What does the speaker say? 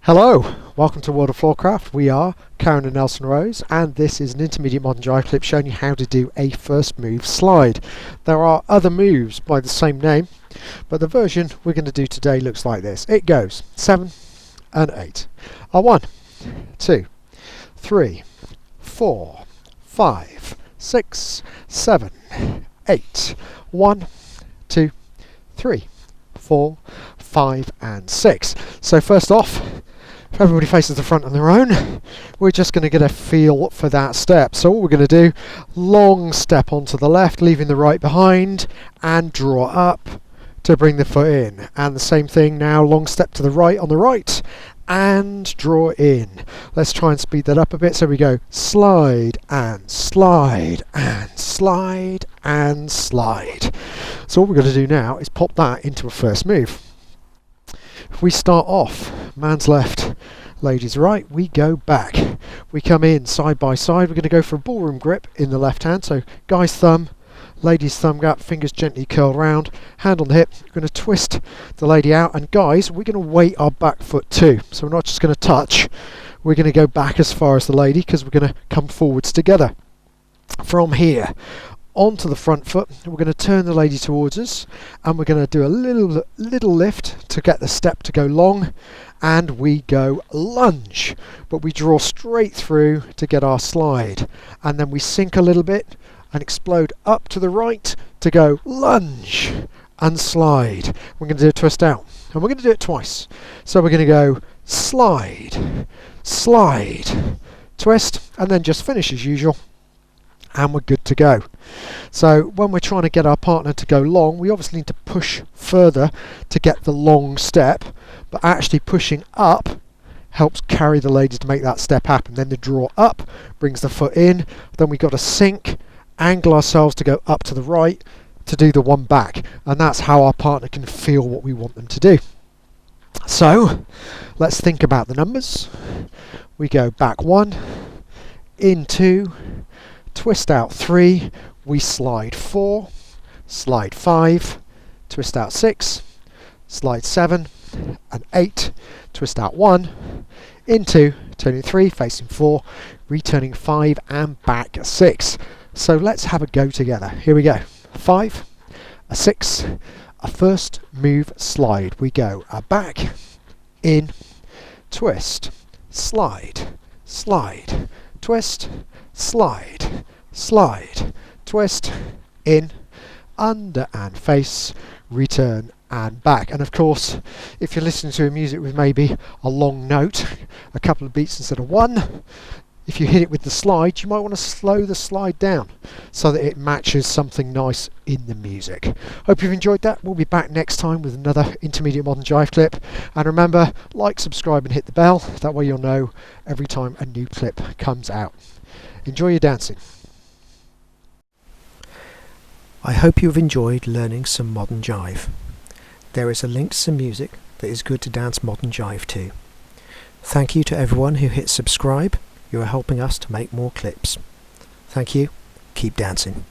Hello, welcome to World of Floorcraft. We are Karen and Nelson Rose, and this is an Intermediate Modern Jive Clip showing you how to do a first move slide. There are other moves by the same name, but the version we're going to do today looks like this. It goes 7 and 8. 1, 2, 3, 4, 5, 6, 7, 8. 1, 2, 3, 4, 5 and 6. So first off, if everybody faces the front on their own, we're just going to get a feel for that step. So all we're going to do, long step onto the left, leaving the right behind, and draw up to bring the foot in. And the same thing now, long step to the right on the right, and draw in. Let's try and speed that up a bit. So we go slide and slide and slide and slide. So all we're going to do now is pop that into a first move. If we start off, man's left, lady's right, we go back. We come in side by side. We're going to go for a ballroom grip in the left hand. So guy's thumb, lady's thumb gap, fingers gently curled round, hand on the hip. We're going to twist the lady out, and guys, we're going to weight our back foot too. So we're not just going to touch, we're going to go back as far as the lady because we're going to come forwards together. From here, onto the front foot, we're going to turn the lady towards us, and we're going to do a little lift to get the step to go long, and we go lunge, but we draw straight through to get our slide, and then we sink a little bit and explode up to the right to go lunge and slide. We're going to do a twist out, and we're going to do it twice. So we're going to go slide, slide, twist, and then just finish as usual, and we're good to go. So when we're trying to get our partner to go long, we obviously need to push further to get the long step, but actually pushing up helps carry the lady to make that step happen. Then the draw up brings the foot in, then we've got to sink, angle ourselves to go up to the right to do the one back, and that's how our partner can feel what we want them to do. So let's think about the numbers. We go back 1, in 2, twist out 3, we slide 4, slide 5, twist out 6, slide 7 and 8, twist out 1, into, turning 3, facing 4, returning 5 and back 6. So let's have a go together. Here we go. 5, a 6, a first move slide. We go a back, in, twist, slide, slide, twist, slide, slide, twist, in, under and face, return and back. And of course, if you're listening to music with maybe a long note, a couple of beats instead of one, if you hit it with the slide, you might want to slow the slide down so that it matches something nice in the music. Hope you've enjoyed that. We'll be back next time with another Intermediate Modern Jive Clip. And remember, like, subscribe and hit the bell. That way you'll know every time a new clip comes out. Enjoy your dancing. I hope you've enjoyed learning some modern jive. There is a link to some music that is good to dance modern jive to. Thank you to everyone who hit subscribe. You are helping us to make more clips. Thank you. Keep dancing.